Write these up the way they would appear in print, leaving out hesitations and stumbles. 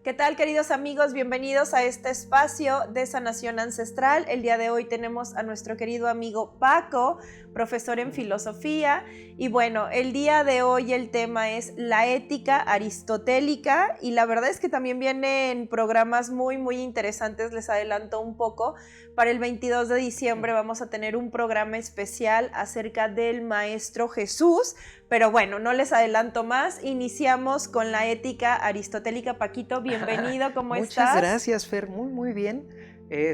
¿Qué tal, queridos amigos? Bienvenidos a este espacio de sanación ancestral. El día de hoy tenemos a nuestro querido amigo Paco, profesor en filosofía. Y bueno, el día de hoy el tema es la ética aristotélica y la verdad es que también vienen programas muy interesantes, les adelanto un poco. Para el 22 de diciembre vamos a tener un programa especial acerca del Maestro Jesús, pero bueno, no les adelanto más. Iniciamos con la ética aristotélica. Paquito, bienvenido, ¿cómo estás? Muchas gracias, Fer, muy bien.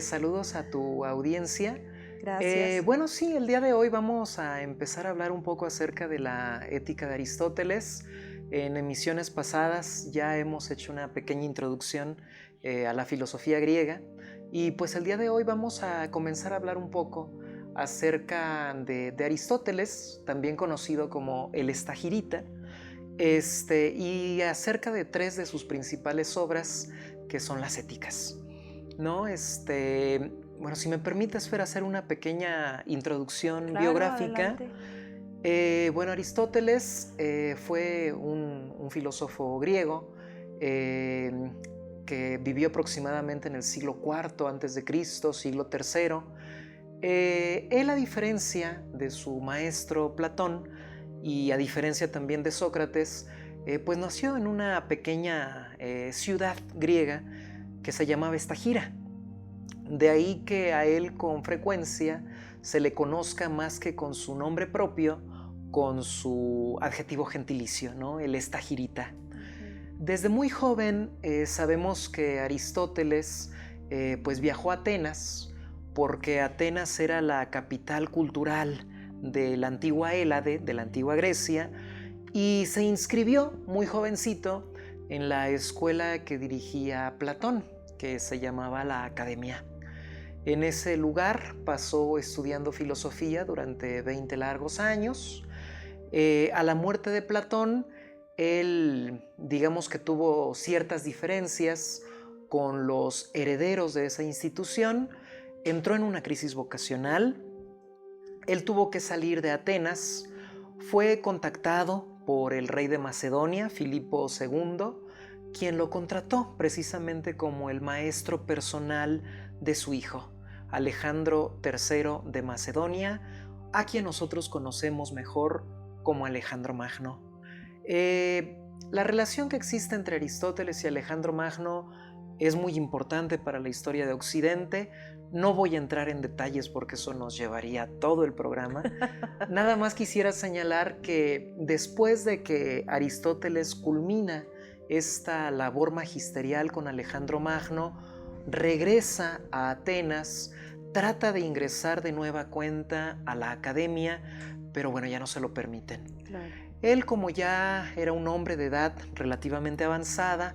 Saludos a tu audiencia. Gracias. Bueno, sí, el día de hoy vamos a empezar a hablar un poco acerca de la ética de Aristóteles. En emisiones pasadas ya hemos hecho una pequeña introducción a la filosofía griega y pues el día de hoy vamos a comenzar a hablar un poco acerca de Aristóteles, también conocido como el Estagirita, y acerca de tres de sus principales obras, que son las éticas, ¿no? Bueno, si me permites, Fer, hacer una pequeña introducción biográfica. Bueno, Aristóteles fue un filósofo griego que vivió aproximadamente en el siglo IV a.C., siglo III. Él, a diferencia de su maestro Platón y a diferencia también de Sócrates, pues nació en una pequeña ciudad griega que se llamaba Estagira. De ahí que a él con frecuencia se le conozca más que con su nombre propio, con su adjetivo gentilicio, ¿no? El Estagirita. Desde muy joven sabemos que Aristóteles pues viajó a Atenas, porque Atenas era la capital cultural de la antigua Hélade, de la antigua Grecia, y se inscribió muy jovencito en la escuela que dirigía Platón, que se llamaba la Academia. En ese lugar pasó estudiando filosofía durante 20 largos años. A la muerte de Platón, él, digamos que tuvo ciertas diferencias con los herederos de esa institución, entró en una crisis vocacional. Él tuvo que salir de Atenas, fue contactado por el rey de Macedonia, Filipo II, quien lo contrató precisamente como el maestro personal de su hijo, Alejandro III de Macedonia, a quien nosotros conocemos mejor como Alejandro Magno. La relación que existe entre Aristóteles y Alejandro Magno es muy importante para la historia de Occidente. No voy a entrar en detalles porque eso nos llevaría todo el programa. Nada más quisiera señalar que después de que Aristóteles culmina esta labor magisterial con Alejandro Magno, regresa a Atenas, trata de ingresar de nueva cuenta a la academia, pero bueno, ya no se lo permiten. Claro. Él, como ya era un hombre de edad relativamente avanzada,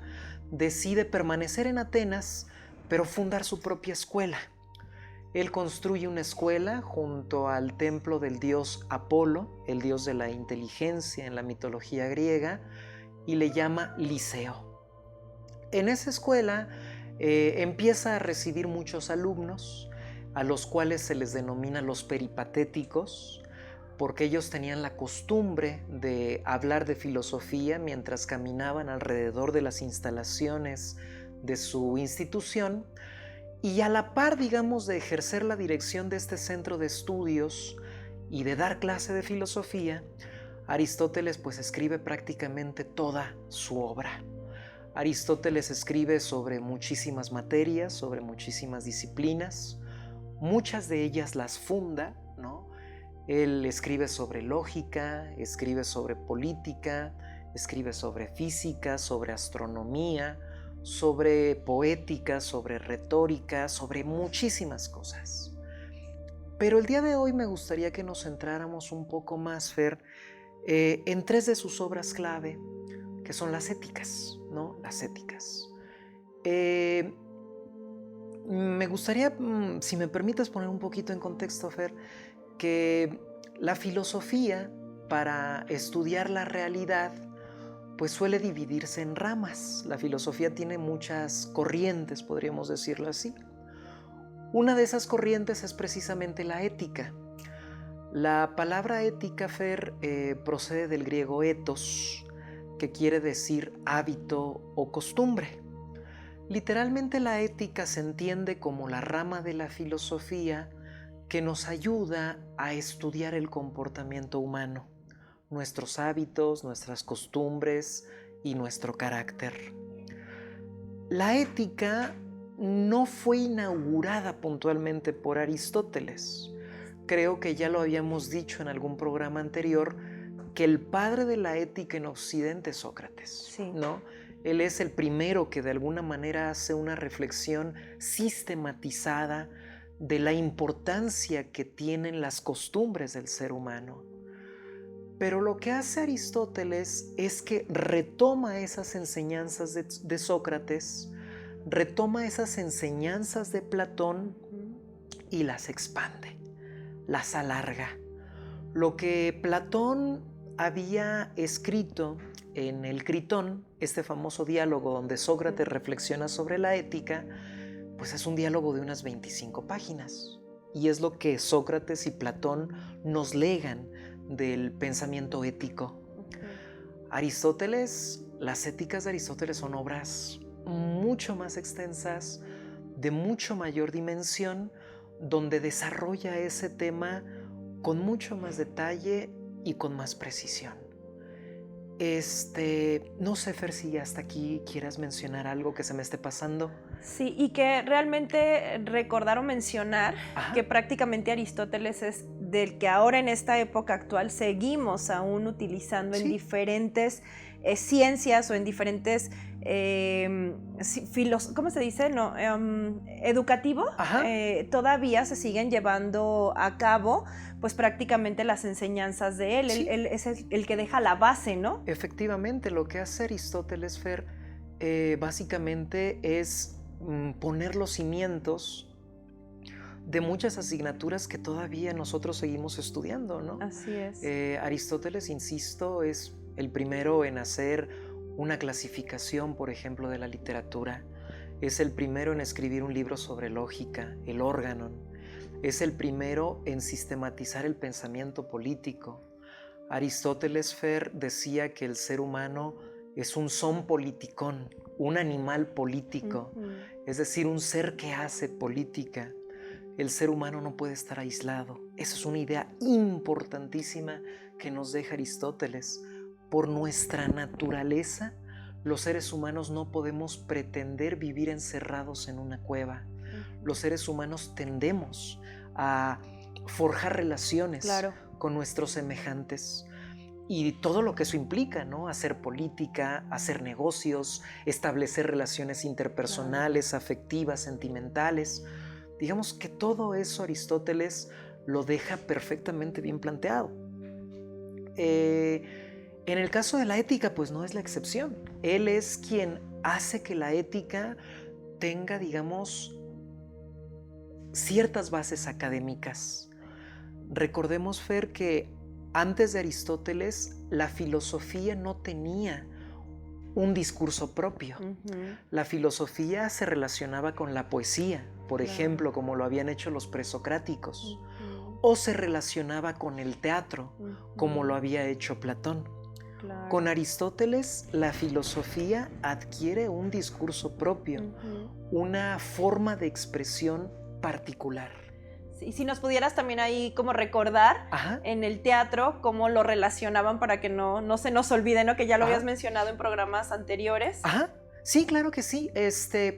decide permanecer en Atenas, pero fundar su propia escuela. Él construye una escuela junto al templo del dios Apolo, el dios de la inteligencia en la mitología griega, y le llama Liceo. En esa escuela empieza a recibir muchos alumnos, a los cuales se les denomina los peripatéticos, porque ellos tenían la costumbre de hablar de filosofía mientras caminaban alrededor de las instalaciones de su institución, y a la par, digamos, de ejercer la dirección de este centro de estudios y de dar clase de filosofía, Aristóteles pues escribe prácticamente toda su obra. Aristóteles escribe sobre muchísimas materias, sobre muchísimas disciplinas, muchas de ellas las funda, ¿no? Él escribe sobre lógica, escribe sobre política, escribe sobre física, sobre astronomía, sobre poética, sobre retórica, sobre muchísimas cosas. Pero el día de hoy me gustaría que nos centráramos un poco más, Fer, en tres de sus obras clave, que son las éticas, ¿no? Las éticas. Me gustaría, si me permites poner un poquito en contexto, Fer, que la filosofía, para estudiar la realidad, pues suele dividirse en ramas. La filosofía tiene muchas corrientes, podríamos decirlo así. Una de esas corrientes es precisamente la ética. La palabra ética, Fer, procede del griego ethos, que quiere decir hábito o costumbre. Literalmente la ética se entiende como la rama de la filosofía que nos ayuda a estudiar el comportamiento humano, nuestros hábitos, nuestras costumbres y nuestro carácter. La ética no fue inaugurada puntualmente por Aristóteles. Creo que ya lo habíamos dicho en algún programa anterior, que el padre de la ética en Occidente es Sócrates, Sí. ¿no? Él es el primero que de alguna manera hace una reflexión sistematizada de la importancia que tienen las costumbres del ser humano. Pero lo que hace Aristóteles es que retoma esas enseñanzas de Sócrates, retoma esas enseñanzas de Platón y las expande, las alarga. Lo que Platón había escrito en el Critón, este famoso diálogo donde Sócrates reflexiona sobre la ética, pues es un diálogo de unas 25 páginas. Y es lo que Sócrates y Platón nos legan del pensamiento ético. Aristóteles, las éticas de Aristóteles son obras mucho más extensas, de mucho mayor dimensión, donde desarrolla ese tema con mucho más detalle y con más precisión. No sé, Fer, si hasta aquí quieras mencionar algo que se me esté pasando. Sí, y que realmente recordar o mencionar Ajá. que prácticamente Aristóteles es del que ahora en esta época actual seguimos aún utilizando en diferentes ciencias o en diferentes ¿cómo se dice? No, educativo. Todavía se siguen llevando a cabo pues prácticamente las enseñanzas de él. Sí. Él es el que deja la base, ¿no? Efectivamente, lo que hace Aristóteles, Fer, básicamente es poner los cimientos de muchas asignaturas que todavía nosotros seguimos estudiando, ¿no? Así es. Aristóteles, insisto, es el primero en hacer una clasificación, por ejemplo, de la literatura. Es el primero en escribir un libro sobre lógica, el Organon. Es el primero en sistematizar el pensamiento político. Aristóteles, Fer, decía que el ser humano es un son politikon, un animal político, es decir, un ser que hace política. El ser humano no puede estar aislado. Esa es una idea importantísima que nos deja Aristóteles. Por nuestra naturaleza, los seres humanos no podemos pretender vivir encerrados en una cueva. Los seres humanos tendemos a forjar relaciones con nuestros semejantes. Y todo lo que eso implica, ¿no? Hacer política, hacer negocios, establecer relaciones interpersonales, afectivas, sentimentales. Digamos que todo eso Aristóteles lo deja perfectamente bien planteado. En el caso de la ética, pues no es la excepción. Él es quien hace que la ética tenga, digamos, ciertas bases académicas. Recordemos, Fer, que antes de Aristóteles la filosofía no tenía un discurso propio. La filosofía se relacionaba con la poesía, por ejemplo, como lo habían hecho los presocráticos, o se relacionaba con el teatro, como lo había hecho Platón. Con Aristóteles la filosofía adquiere un discurso propio, una forma de expresión particular. Y si nos pudieras también ahí como recordar en el teatro cómo lo relacionaban para que no se nos olvide, ¿no? Que ya lo habías mencionado en programas anteriores. Sí, claro que sí.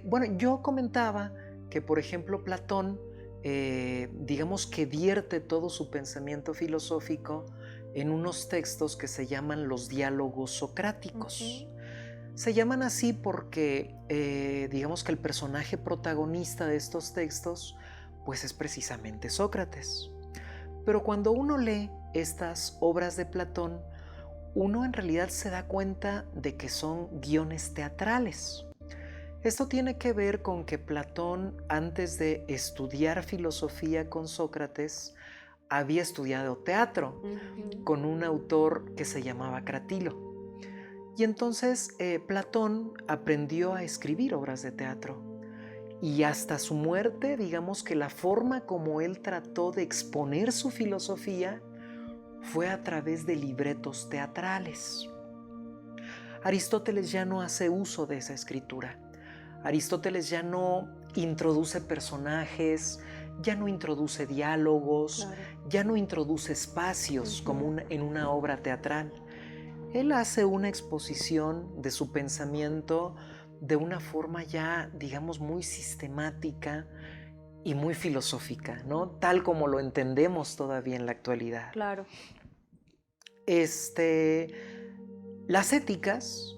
Bueno, yo comentaba que, por ejemplo, Platón, digamos que vierte todo su pensamiento filosófico en unos textos que se llaman los diálogos socráticos. Se llaman así porque, digamos que el personaje protagonista de estos textos pues es precisamente Sócrates. Pero cuando uno lee estas obras de Platón, uno en realidad se da cuenta de que son guiones teatrales. Esto tiene que ver con que Platón, antes de estudiar filosofía con Sócrates, había estudiado teatro con un autor que se llamaba Cratilo. Y entonces Platón aprendió a escribir obras de teatro. Y hasta su muerte, digamos que la forma como él trató de exponer su filosofía fue a través de libretos teatrales. Aristóteles ya no hace uso de esa escritura. Aristóteles ya no introduce personajes, ya no introduce diálogos, ya no introduce espacios como en una obra teatral. Él hace una exposición de su pensamiento de una forma ya, digamos, muy sistemática y muy filosófica, ¿no? Tal como lo entendemos todavía en la actualidad. Claro. Las éticas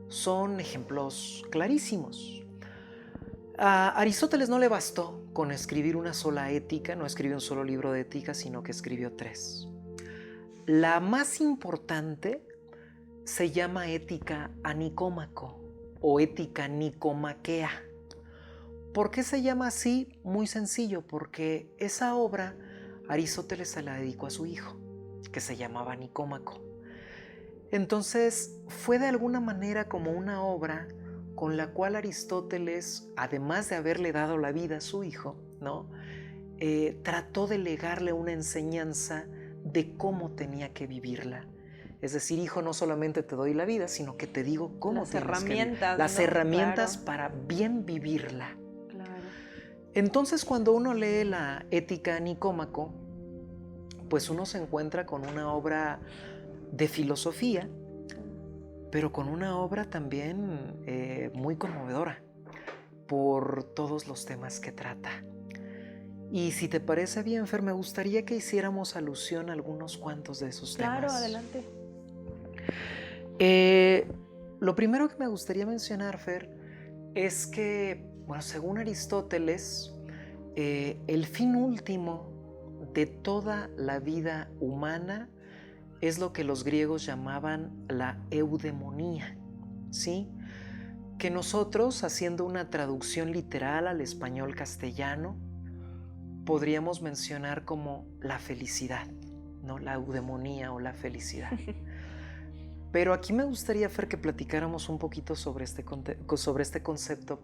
son ejemplos clarísimos. A Aristóteles no le bastó con escribir una sola ética, no escribió un solo libro de ética, sino que escribió 3. La más importante se llama Ética a Nicómaco o Ética Nicomaquea. ¿Por qué se llama así? Muy sencillo, porque esa obra Aristóteles se la dedicó a su hijo, que se llamaba Nicómaco. Entonces fue de alguna manera como una obra con la cual Aristóteles, además de haberle dado la vida a su hijo, ¿no? Trató de legarle una enseñanza de cómo tenía que vivirla. Es decir, hijo, no solamente te doy la vida, sino que te digo cómo tienes que vivir. Las herramientas para bien vivirla. Claro. Entonces, cuando uno lee la Ética a Nicómaco, pues uno se encuentra con una obra de filosofía, pero con una obra también muy conmovedora por todos los temas que trata. Y si te parece bien, Fer, me gustaría que hiciéramos alusión a algunos cuantos de esos temas. Claro, adelante. Lo primero que me gustaría mencionar, Fer, es que, bueno, según Aristóteles, el fin último de toda la vida humana es lo que los griegos llamaban la eudemonía, ¿sí? Que nosotros, haciendo una traducción literal al español castellano, podríamos mencionar como la felicidad, ¿no? La eudemonía o la felicidad. Pero aquí me gustaría, Fer, que platicáramos un poquito sobre este concepto,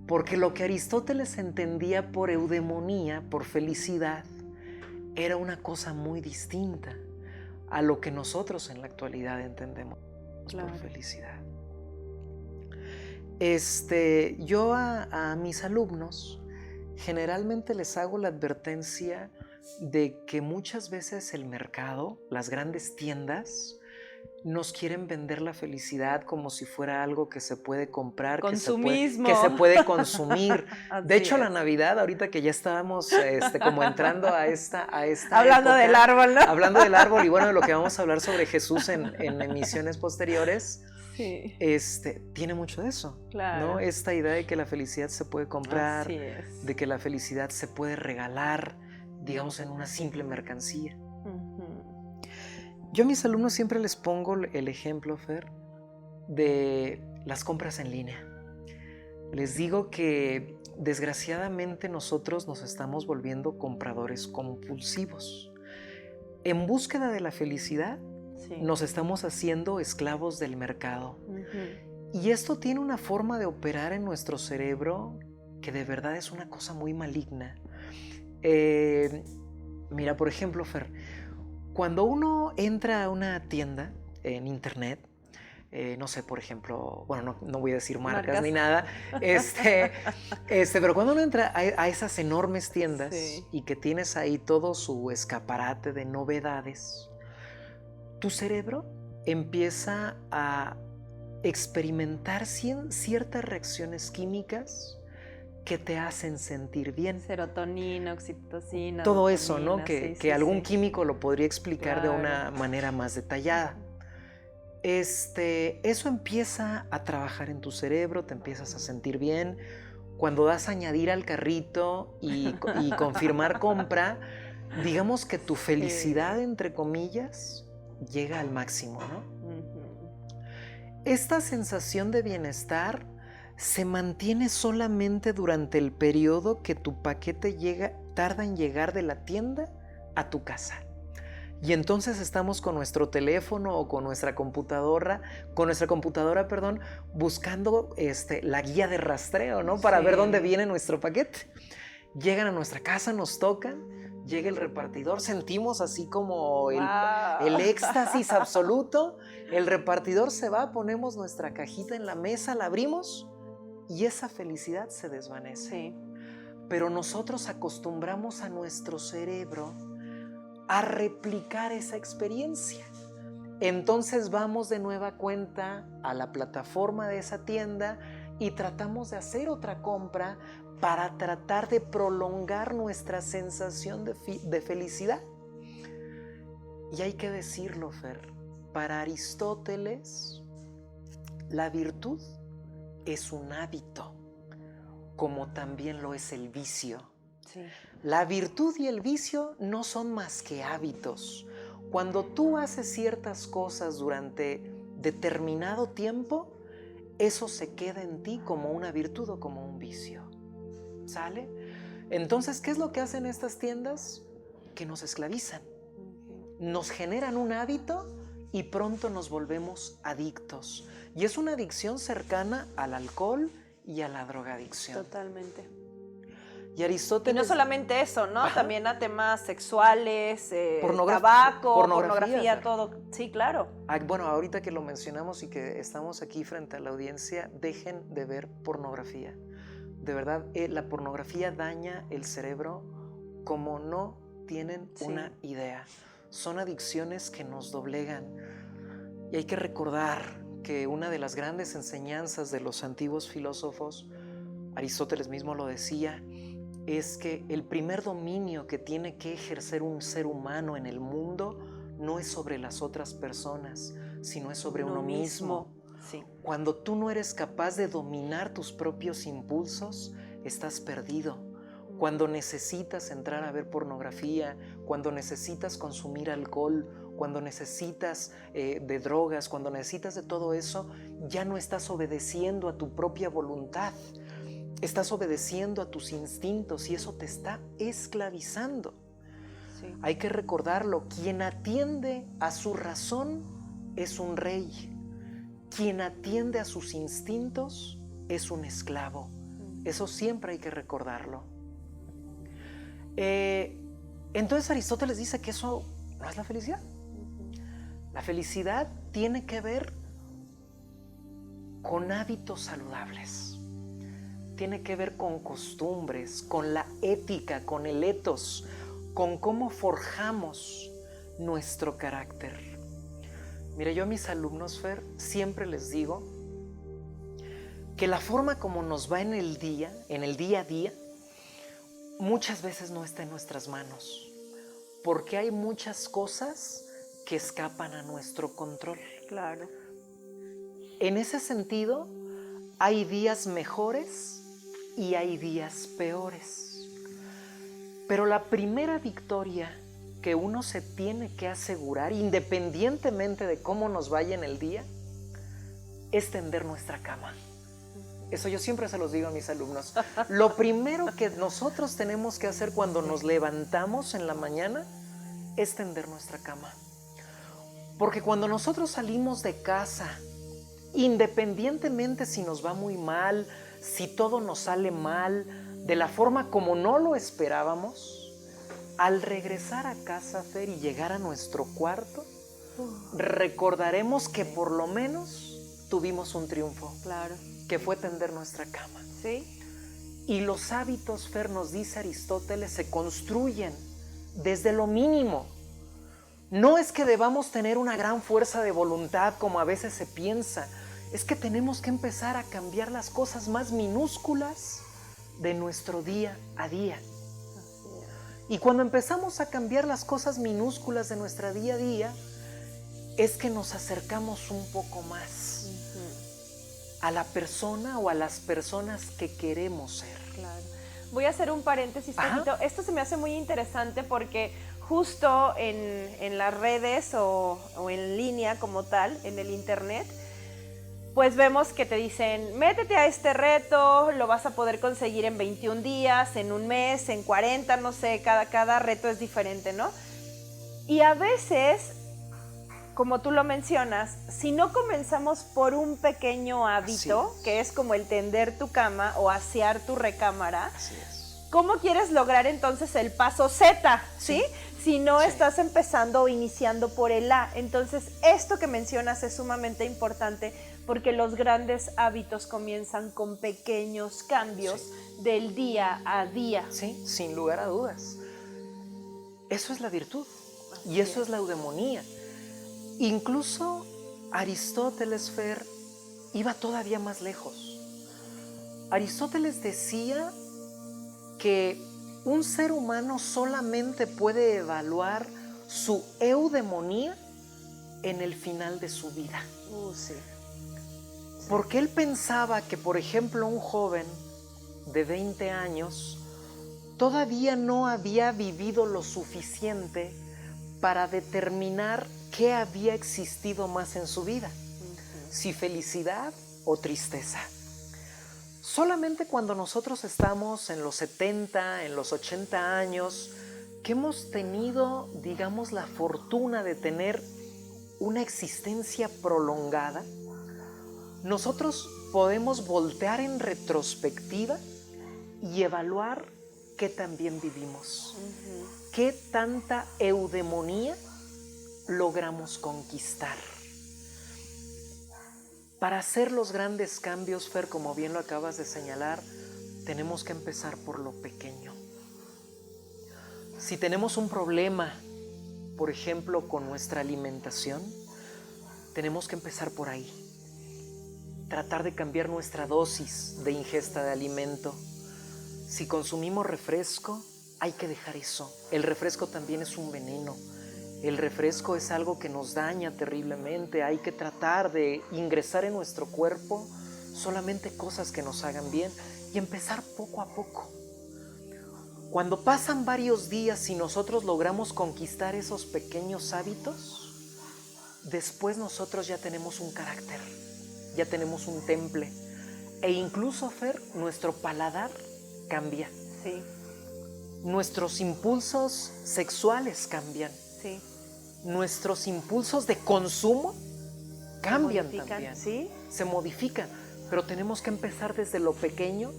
porque lo que Aristóteles entendía por eudemonía, por felicidad, era una cosa muy distinta a lo que nosotros en la actualidad entendemos por felicidad. Yo a mis alumnos generalmente les hago la advertencia de que muchas veces el mercado, las grandes tiendas, nos quieren vender la felicidad como si fuera algo que se puede comprar, que se puede consumir. De hecho, la Navidad, ahorita que ya estábamos como entrando a esta hablando época, del árbol, ¿no? Hablando del árbol y bueno, de lo que vamos a hablar sobre Jesús en emisiones posteriores, sí. Tiene mucho de eso, claro. ¿no? Esta idea de que la felicidad se puede comprar, de que la felicidad se puede regalar, digamos, en una simple mercancía. Yo a mis alumnos siempre les pongo el ejemplo, Fer, de las compras en línea. Les digo que desgraciadamente nosotros nos estamos volviendo compradores compulsivos. En búsqueda de la felicidad, nos estamos haciendo esclavos del mercado. Y esto tiene una forma de operar en nuestro cerebro que de verdad es una cosa muy maligna. Mira, por ejemplo, Fer, cuando uno entra a una tienda en internet, no sé, por ejemplo, bueno, no voy a decir marcas ni nada, pero cuando uno entra a esas enormes tiendas y que tienes ahí todo su escaparate de novedades, tu cerebro empieza a experimentar ciertas reacciones químicas que te hacen sentir bien. Serotonina, oxitocina. Todo eso, ¿no? Que algún químico lo podría explicar de una manera más detallada. Eso empieza a trabajar en tu cerebro, te empiezas a sentir bien. Cuando das a añadir al carrito y confirmar compra, digamos que tu felicidad, entre comillas, llega al máximo, ¿no? Esta sensación de bienestar se mantiene solamente durante el periodo que tu paquete tarda en llegar de la tienda a tu casa. Y entonces estamos con nuestro teléfono o con nuestra computadora, buscando la guía de rastreo, ¿no? Para ver dónde viene nuestro paquete. Llegan a nuestra casa, nos tocan, llega el repartidor, sentimos así como el éxtasis absoluto. El repartidor se va, ponemos nuestra cajita en la mesa, la abrimos y esa felicidad se desvanece. Sí. Pero nosotros acostumbramos a nuestro cerebro a replicar esa experiencia. Entonces vamos de nueva cuenta a la plataforma de esa tienda y tratamos de hacer otra compra para tratar de prolongar nuestra sensación de felicidad. Y hay que decirlo, Fer, para Aristóteles, la virtud es un hábito, como también lo es el vicio. Sí. La virtud y el vicio no son más que hábitos. Cuando tú haces ciertas cosas durante determinado tiempo, eso se queda en ti como una virtud o como un vicio. ¿Sale? Entonces, ¿qué es lo que hacen estas tiendas? Que nos esclavizan. Nos generan un hábito y pronto nos volvemos adictos. Y es una adicción cercana al alcohol y a la drogadicción. Totalmente. Y Aristóteles... Y no solamente eso, ¿no? Ajá. También a temas sexuales, Pornografía, tabaco, pornografía, todo. Sí, claro. Bueno, ahorita que lo mencionamos y que estamos aquí frente a la audiencia, dejen de ver pornografía. De verdad, la pornografía daña el cerebro como no tienen una idea. Son adicciones que nos doblegan. Y hay que recordar que una de las grandes enseñanzas de los antiguos filósofos, Aristóteles mismo lo decía, es que el primer dominio que tiene que ejercer un ser humano en el mundo no es sobre las otras personas, sino es sobre uno mismo. Sí. Cuando tú no eres capaz de dominar tus propios impulsos, estás perdido. Cuando necesitas entrar a ver pornografía, cuando necesitas consumir alcohol, cuando necesitas de drogas, cuando necesitas de todo eso, ya no estás obedeciendo a tu propia voluntad. Estás obedeciendo a tus instintos y eso te está esclavizando. Sí. Hay que recordarlo, quien atiende a su razón es un rey. Quien atiende a sus instintos es un esclavo. Eso siempre hay que recordarlo. Entonces Aristóteles dice que eso no es la felicidad. La felicidad tiene que ver con hábitos saludables. Tiene que ver con costumbres, con la ética, con el ethos, con cómo forjamos nuestro carácter. Mira, yo a mis alumnos, Fer, siempre les digo que la forma como nos va en el día a día, muchas veces no está en nuestras manos, porque hay muchas cosas que escapan a nuestro control. Claro. En ese sentido, hay días mejores y hay días peores. Pero la primera victoria que uno se tiene que asegurar, independientemente de cómo nos vaya en el día, es tender nuestra cama. Eso yo siempre se los digo a mis alumnos. Lo primero que nosotros tenemos que hacer cuando nos levantamos en la mañana es tender nuestra cama. Porque cuando nosotros salimos de casa, independientemente si nos va muy mal, si todo nos sale mal, de la forma como no lo esperábamos, al regresar a casa, Fer, y llegar a nuestro cuarto, recordaremos que por lo menos tuvimos un triunfo. Claro. Que fue tender nuestra cama. Sí. Y los hábitos, Fer, nos dice Aristóteles, se construyen desde lo mínimo. No es que debamos tener una gran fuerza de voluntad como a veces se piensa. Es que tenemos que empezar a cambiar las cosas más minúsculas de nuestro día a día. Y cuando empezamos a cambiar las cosas minúsculas de nuestra día a día, es que nos acercamos un poco más a la persona o a las personas que queremos ser. Claro. Voy a hacer un paréntesis poquito. Esto se me hace muy interesante porque justo en las redes o en línea como tal, en el internet, pues vemos que te dicen, métete a este reto, lo vas a poder conseguir en 21 días, en un mes, en 40, no sé, cada reto es diferente, ¿no? Y a veces, como tú lo mencionas, si no comenzamos por un pequeño hábito, que es como el tender tu cama o asear tu recámara, ¿cómo quieres lograr entonces el paso Z? ¿Sí? si no Sí. estás empezando o iniciando por el A. Entonces, esto que mencionas es sumamente importante porque los grandes hábitos comienzan con pequeños cambios del día a día. Sí, sin lugar a dudas. Eso es la virtud y eso es la eudemonía. Incluso Aristóteles, Fer, iba todavía más lejos. Aristóteles decía que un ser humano solamente puede evaluar su eudemonía en el final de su vida. Sí. Porque él pensaba que, por ejemplo, un joven de 20 años todavía no había vivido lo suficiente para determinar qué había existido más en su vida, si felicidad o tristeza. Solamente cuando nosotros estamos en los 70, en los 80 años, que hemos tenido, digamos, la fortuna de tener una existencia prolongada, nosotros podemos voltear en retrospectiva y evaluar qué tan bien vivimos, qué tanta eudemonía logramos conquistar. Para hacer los grandes cambios, Fer, como bien lo acabas de señalar, tenemos que empezar por lo pequeño. Si tenemos un problema, por ejemplo, con nuestra alimentación, tenemos que empezar por ahí. Tratar de cambiar nuestra dosis de ingesta de alimento. Si consumimos refresco, hay que dejar eso. El refresco también es un veneno. El refresco es algo que nos daña terriblemente. Hay que tratar de ingresar en nuestro cuerpo solamente cosas que nos hagan bien y empezar poco a poco. Cuando pasan varios días y nosotros logramos conquistar esos pequeños hábitos, después nosotros ya tenemos un carácter, ya tenemos un temple. E incluso, Fer, nuestro paladar cambia. Sí. Nuestros impulsos sexuales cambian. Sí. Nuestros impulsos de consumo cambian también. ¿Sí? Se modifican, pero tenemos que empezar desde lo pequeño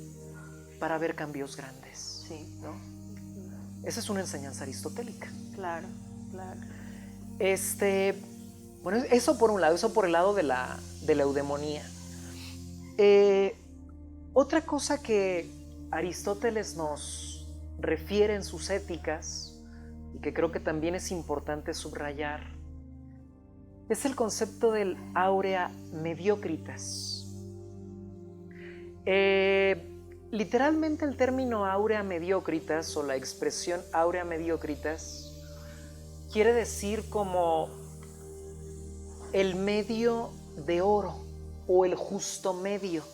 para ver cambios grandes. Sí. ¿No? Esa es una enseñanza aristotélica. Claro, claro. Bueno, eso por un lado, eso por el lado de la eudemonía. Otra cosa que Aristóteles nos refiere en sus éticas y que creo que también es importante subrayar es el concepto del aurea mediocritas. Literalmente el término aurea mediocritas o la expresión aurea mediocritas quiere decir como el medio de oro o el justo medio.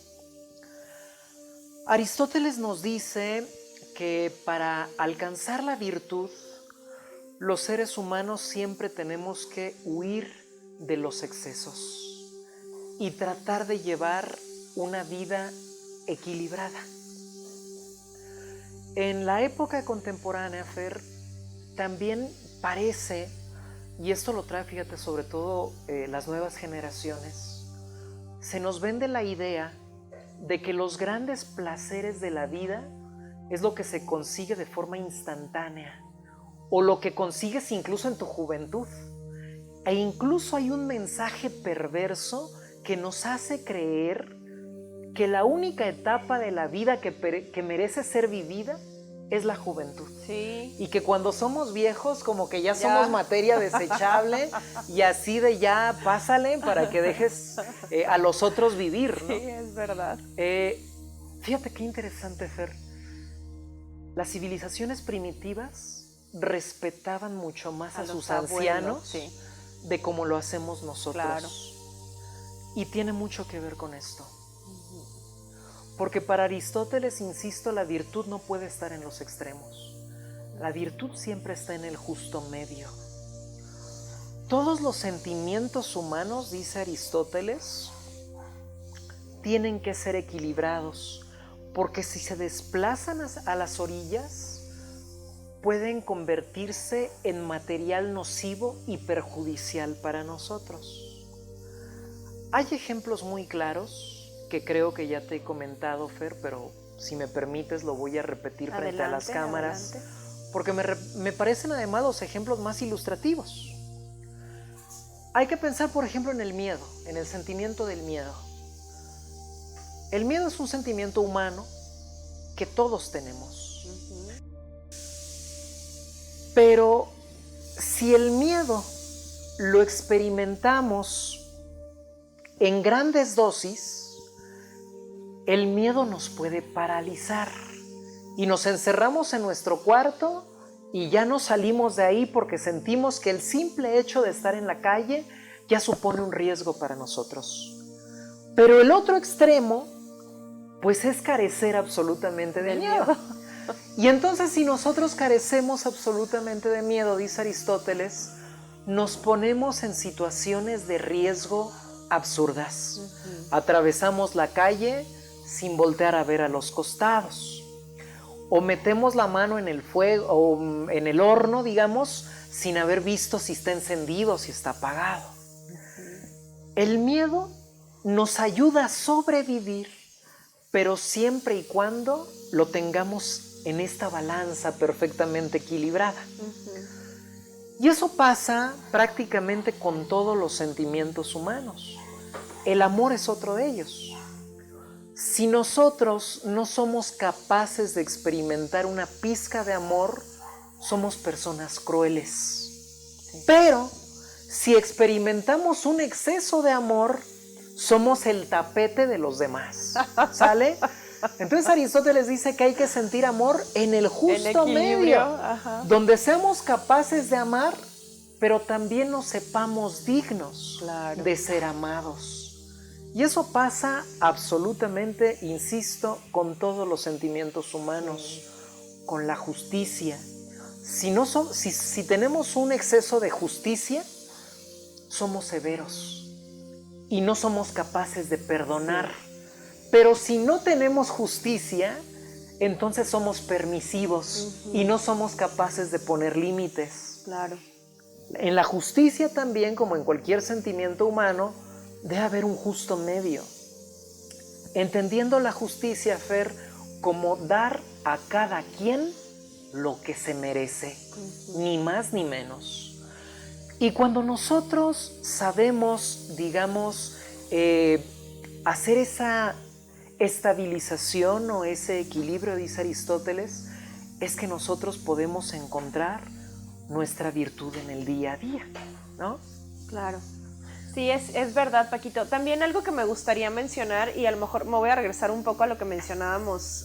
Aristóteles nos dice que para alcanzar la virtud, los seres humanos siempre tenemos que huir de los excesos y tratar de llevar una vida equilibrada. En la época contemporánea, Fer, también parece, y esto lo trae, fíjate, sobre todo las nuevas generaciones, se nos vende la idea de que los grandes placeres de la vida es lo que se consigue de forma instantánea o lo que consigues incluso en tu juventud. E incluso hay un mensaje perverso que nos hace creer que la única etapa de la vida que merece ser vivida es la juventud. Sí. Y que cuando somos viejos como que ya somos materia desechable y así de ya pásale para que dejes a los otros vivir, ¿no? Sí, es verdad. Fíjate qué interesante, Fer. Las civilizaciones primitivas respetaban mucho más a sus ancianos, sí, de como lo hacemos nosotros. Claro. Y tiene mucho que ver con esto. Porque para Aristóteles, insisto, la virtud no puede estar en los extremos. La virtud siempre está en el justo medio. Todos los sentimientos humanos, dice Aristóteles, tienen que ser equilibrados, porque si se desplazan a las orillas, pueden convertirse en material nocivo y perjudicial para nosotros. Hay ejemplos muy claros que creo que ya te he comentado, Fer, pero si me permites lo voy a repetir frente a las cámaras. Adelante. porque me parecen además los ejemplos más ilustrativos. Hay que pensar, por ejemplo, en el miedo, en el sentimiento del miedo. El miedo es un sentimiento humano que todos tenemos. Pero si el miedo lo experimentamos en grandes dosis, el miedo nos puede paralizar y nos encerramos en nuestro cuarto y ya no salimos de ahí porque sentimos que el simple hecho de estar en la calle ya supone un riesgo para nosotros. Pero el otro extremo, pues es carecer absolutamente de miedo. Y entonces si nosotros carecemos absolutamente de miedo, dice Aristóteles, nos ponemos en situaciones de riesgo absurdas. Atravesamos la calle sin voltear a ver a los costados. O metemos la mano en el fuego o en el horno, digamos, sin haber visto si está encendido o si está apagado. El miedo nos ayuda a sobrevivir, pero siempre y cuando lo tengamos en esta balanza perfectamente equilibrada. Y eso pasa prácticamente con todos los sentimientos humanos. El amor es otro de ellos. Si nosotros no somos capaces de experimentar una pizca de amor, somos personas crueles. Sí. Pero si experimentamos un exceso de amor, somos el tapete de los demás. ¿Sale? Entonces Aristóteles dice que hay que sentir amor en el justo medio, donde seamos capaces de amar, pero también nos sepamos dignos de ser amados. Y eso pasa absolutamente, insisto, con todos los sentimientos humanos, con la justicia. Si tenemos un exceso de justicia, somos severos y no somos capaces de perdonar. Pero si no tenemos justicia, entonces somos permisivos y no somos capaces de poner límites. Claro. En la justicia también, como en cualquier sentimiento humano, debe haber un justo medio. Entendiendo la justicia, Fer, como dar a cada quien lo que se merece, ni más ni menos. Y cuando nosotros sabemos, digamos, hacer esa estabilización o ese equilibrio, dice Aristóteles, es que nosotros podemos encontrar nuestra virtud en el día a día, ¿no? Claro. Sí, es verdad, Paquito. También algo que me gustaría mencionar, y a lo mejor me voy a regresar un poco a lo que mencionábamos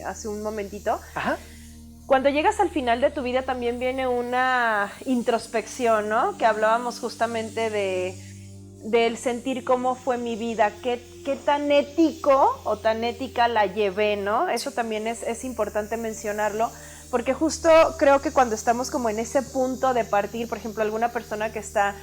hace un momentito. Ajá. Cuando llegas al final de tu vida también viene una introspección, ¿no? Que hablábamos justamente del sentir cómo fue mi vida, qué tan ético o tan ética la llevé, ¿no? Eso también es importante mencionarlo, porque justo creo que cuando estamos como en ese punto de partir, por ejemplo, alguna persona que está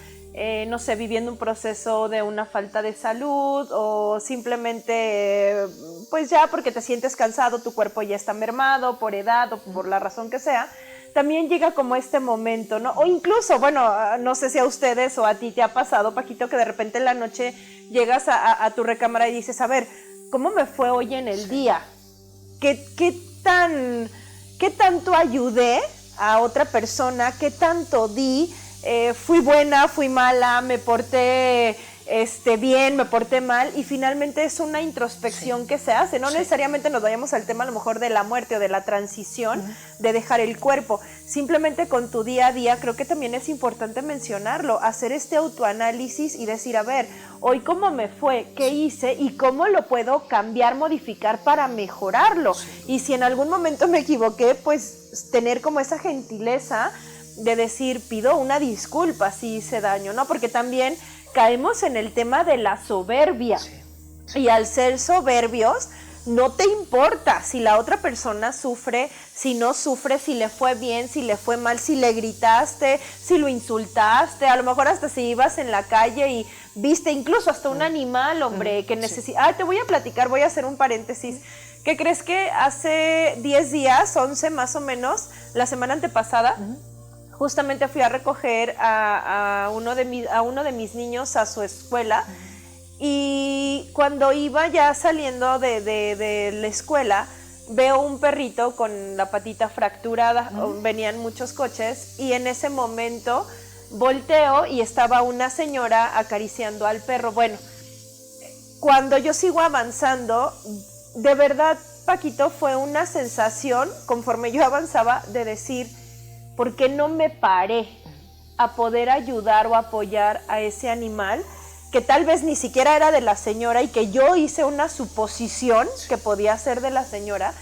no sé, viviendo un proceso de una falta de salud o simplemente, pues ya porque te sientes cansado, tu cuerpo ya está mermado por edad o por la razón que sea, también llega como este momento, ¿no? O incluso, bueno, no sé si a ustedes o a ti te ha pasado, Paquito, que de repente en la noche llegas a tu recámara y dices, a ver, ¿cómo me fue hoy en el día? ¿Qué tanto ayudé a otra persona? ¿Qué tanto di? Fui buena, fui mala, me porté bien, me porté mal, y finalmente es una introspección que se hace. No necesariamente nos vayamos al tema a lo mejor de la muerte o de la transición, de dejar el cuerpo. Simplemente con tu día a día creo que también es importante mencionarlo, hacer este autoanálisis y decir, a ver, hoy cómo me fue, qué hice y cómo lo puedo cambiar, modificar para mejorarlo. Y si en algún momento me equivoqué, pues tener como esa gentileza de decir, pido una disculpa si hice daño, ¿no? Porque también caemos en el tema de la soberbia. Y al ser soberbios, no te importa si la otra persona sufre, si no sufre, si le fue bien, si le fue mal, si le gritaste, si lo insultaste, a lo mejor hasta si ibas en la calle y viste incluso hasta un animal, hombre, que necesita... te voy a platicar, voy a hacer un paréntesis. ¿Qué crees que hace 10 días, 11 más o menos, la semana antepasada, justamente fui a recoger a uno de mis niños a su escuela, y cuando iba ya saliendo de la escuela, veo un perrito con la patita fracturada, venían muchos coches y en ese momento volteo y estaba una señora acariciando al perro. Bueno, cuando yo sigo avanzando, de verdad, Paquito, fue una sensación, conforme yo avanzaba, de decir, ¿por qué no me paré a poder ayudar o apoyar a ese animal que tal vez ni siquiera era de la señora y que yo hice una suposición que podía ser de la señora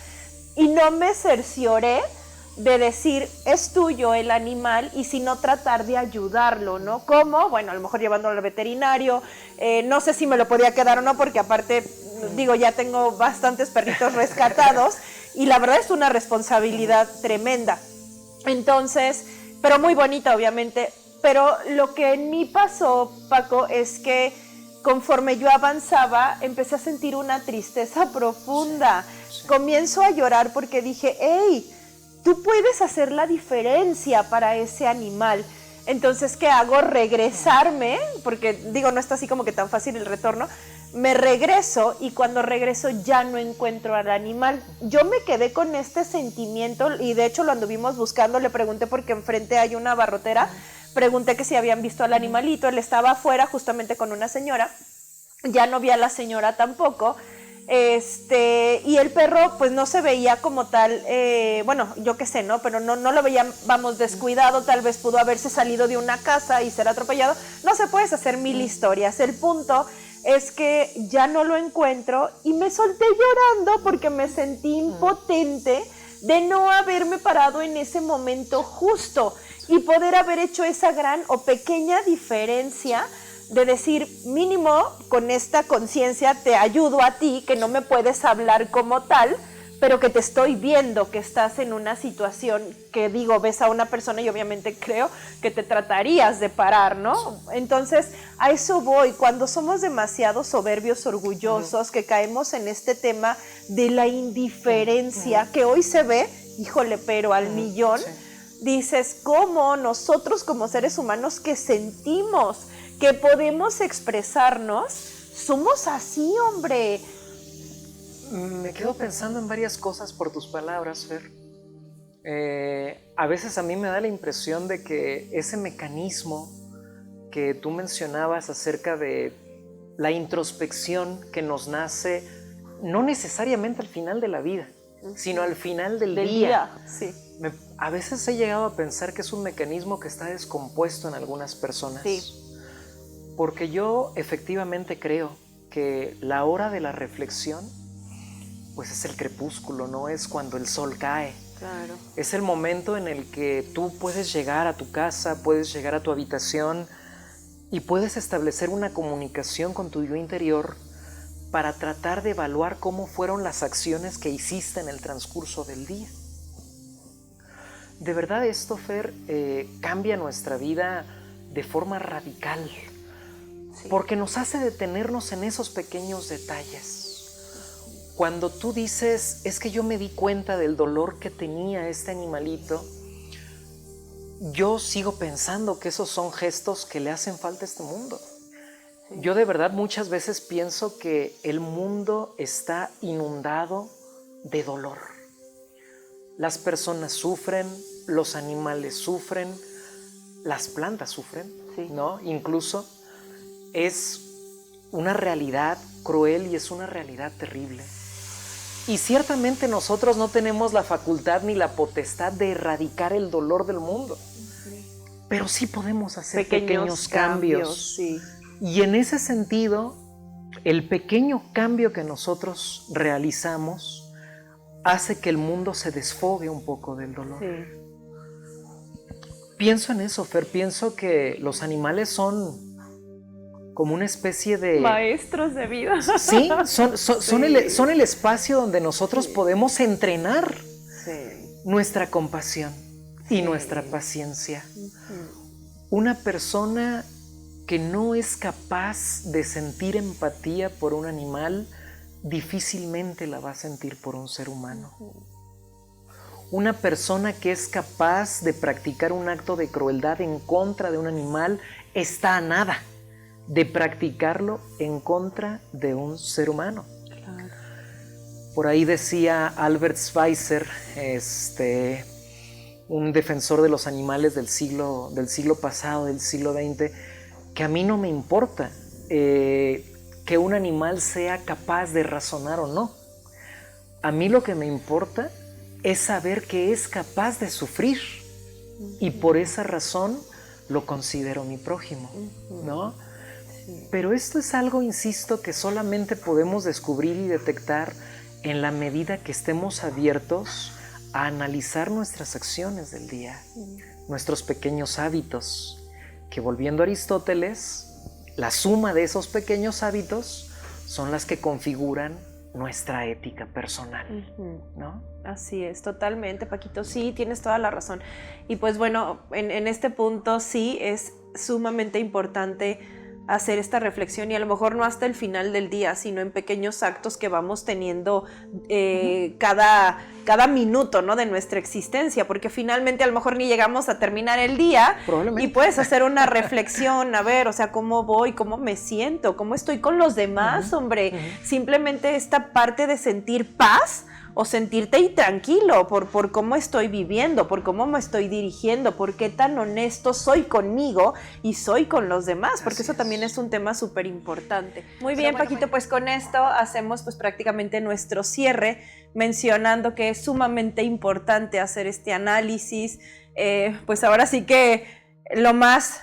y no me cercioré de decir, es tuyo el animal y si no tratar de ayudarlo, ¿no? ¿Cómo? Bueno, a lo mejor llevándolo al veterinario, no sé si me lo podía quedar o no, porque aparte, digo, ya tengo bastantes perritos rescatados y la verdad es una responsabilidad tremenda. Entonces, pero muy bonita obviamente, pero lo que en mí pasó, Paco, es que conforme yo avanzaba, empecé a sentir una tristeza profunda. Sí. Comienzo a llorar porque dije, hey, tú puedes hacer la diferencia para ese animal. Entonces, ¿qué hago? Regresarme, porque digo, no está así como que tan fácil el retorno. Me regreso y cuando regreso ya no encuentro al animal. Yo me quedé con este sentimiento y de hecho lo anduvimos buscando, le pregunté porque enfrente hay una abarrotera, pregunté que si habían visto al animalito, él estaba afuera justamente con una señora, ya no vi a la señora tampoco. Y el perro pues no se veía como tal, bueno, yo qué sé, ¿no? Pero no lo veía, vamos, descuidado, tal vez pudo haberse salido de una casa y ser atropellado, no se puedes hacer mil historias, el punto es que ya no lo encuentro y me solté llorando porque me sentí impotente de no haberme parado en ese momento justo y poder haber hecho esa gran o pequeña diferencia de decir, mínimo, con esta conciencia te ayudo a ti, que no me puedes hablar como tal, pero que te estoy viendo, que estás en una situación que, digo, ves a una persona y obviamente creo que te tratarías de parar, ¿no? Entonces, a eso voy. Cuando somos demasiado soberbios, orgullosos, que caemos en este tema de la indiferencia, que hoy se ve, híjole, pero al millón, dices, ¿cómo nosotros como seres humanos que sentimos, que podemos expresarnos, somos así, hombre? Me quedo pensando en varias cosas por tus palabras, Fer. A veces a mí me da la impresión de que ese mecanismo que tú mencionabas acerca de la introspección que nos nace, no necesariamente al final de la vida, sino al final del día. Sí. A veces he llegado a pensar que es un mecanismo que está descompuesto en algunas personas. Sí. Porque yo efectivamente creo que la hora de la reflexión pues es el crepúsculo, ¿no? Es cuando el sol cae. Claro. Es el momento en el que tú puedes llegar a tu casa, puedes llegar a tu habitación y puedes establecer una comunicación con tu yo interior para tratar de evaluar cómo fueron las acciones que hiciste en el transcurso del día. De verdad esto, Fer, cambia nuestra vida de forma radical. Sí. Porque nos hace detenernos en esos pequeños detalles. Cuando tú dices, es que yo me di cuenta del dolor que tenía este animalito, yo sigo pensando que esos son gestos que le hacen falta a este mundo. Sí. Yo de verdad muchas veces pienso que el mundo está inundado de dolor. Las personas sufren, los animales sufren, las plantas sufren, sí, ¿no? Incluso es una realidad cruel y es una realidad terrible. Y ciertamente nosotros no tenemos la facultad ni la potestad de erradicar el dolor del mundo. Pero sí podemos hacer pequeños cambios. Sí. Y en ese sentido, el pequeño cambio que nosotros realizamos hace que el mundo se desfogue un poco del dolor. Sí. Pienso en eso, Fer. Pienso que los animales son como una especie de... maestros de vida. Sí, son el espacio donde nosotros podemos entrenar nuestra compasión y nuestra paciencia. Una persona que no es capaz de sentir empatía por un animal, difícilmente la va a sentir por un ser humano. Una persona que es capaz de practicar un acto de crueldad en contra de un animal está a nada de practicarlo en contra de un ser humano. Claro. Por ahí decía Albert Schweitzer, un defensor de los animales del siglo pasado, del siglo XX, que a mí no me importa que un animal sea capaz de razonar o no. A mí lo que me importa es saber que es capaz de sufrir y por esa razón lo considero mi prójimo, ¿no? Sí. Pero esto es algo, insisto, que solamente podemos descubrir y detectar en la medida que estemos abiertos a analizar nuestras acciones del día, nuestros pequeños hábitos, que volviendo a Aristóteles, la suma de esos pequeños hábitos son las que configuran nuestra ética personal, ¿no? Así es, totalmente, Paquito, sí, tienes toda la razón. Y pues bueno, en este punto sí es sumamente importante hacer esta reflexión y a lo mejor no hasta el final del día, sino en pequeños actos que vamos teniendo cada minuto, ¿no?, de nuestra existencia, porque finalmente a lo mejor ni llegamos a terminar el día y puedes hacer una reflexión, a ver, o sea, cómo voy, cómo me siento, cómo estoy con los demás, hombre, simplemente esta parte de sentir paz o sentirte intranquilo por cómo estoy viviendo, por cómo me estoy dirigiendo, por qué tan honesto soy conmigo y soy con los demás, porque eso también es un tema súper importante. Muy bien, Paquito, pues con esto hacemos pues prácticamente nuestro cierre, mencionando que es sumamente importante hacer este análisis, pues ahora sí que lo más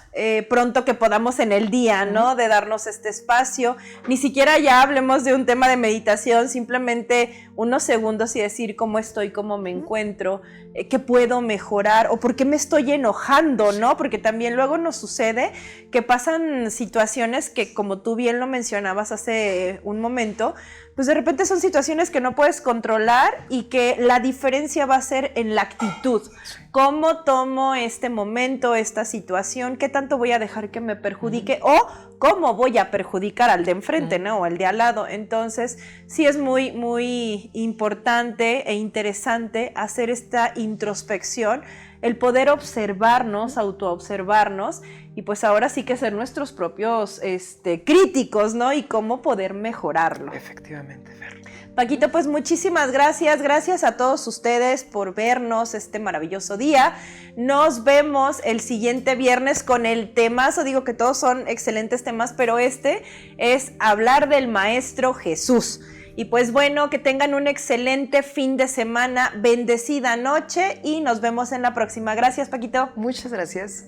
pronto que podamos en el día, ¿no? De darnos este espacio. Ni siquiera ya hablemos de un tema de meditación, simplemente unos segundos y decir cómo estoy, cómo me encuentro, qué puedo mejorar o por qué me estoy enojando, ¿no? Porque también luego nos sucede que pasan situaciones que, como tú bien lo mencionabas hace un momento, pues de repente son situaciones que no puedes controlar y que la diferencia va a ser en la actitud. ¿Cómo tomo este momento, esta situación? ¿Qué tanto voy a dejar que me perjudique? O cómo voy a perjudicar al de enfrente, ¿no? O al de al lado. Entonces, sí es muy, muy importante e interesante hacer esta introspección, el poder observarnos, autoobservarnos y pues ahora sí que ser nuestros propios críticos, ¿no? Y cómo poder mejorarlo. Efectivamente, Fer. Paquito, pues muchísimas gracias a todos ustedes por vernos este maravilloso día. Nos vemos el siguiente viernes con el temazo, digo que todos son excelentes temas, pero este es hablar del Maestro Jesús. Y pues bueno, que tengan un excelente fin de semana, bendecida noche y nos vemos en la próxima. Gracias, Paquito. Muchas gracias.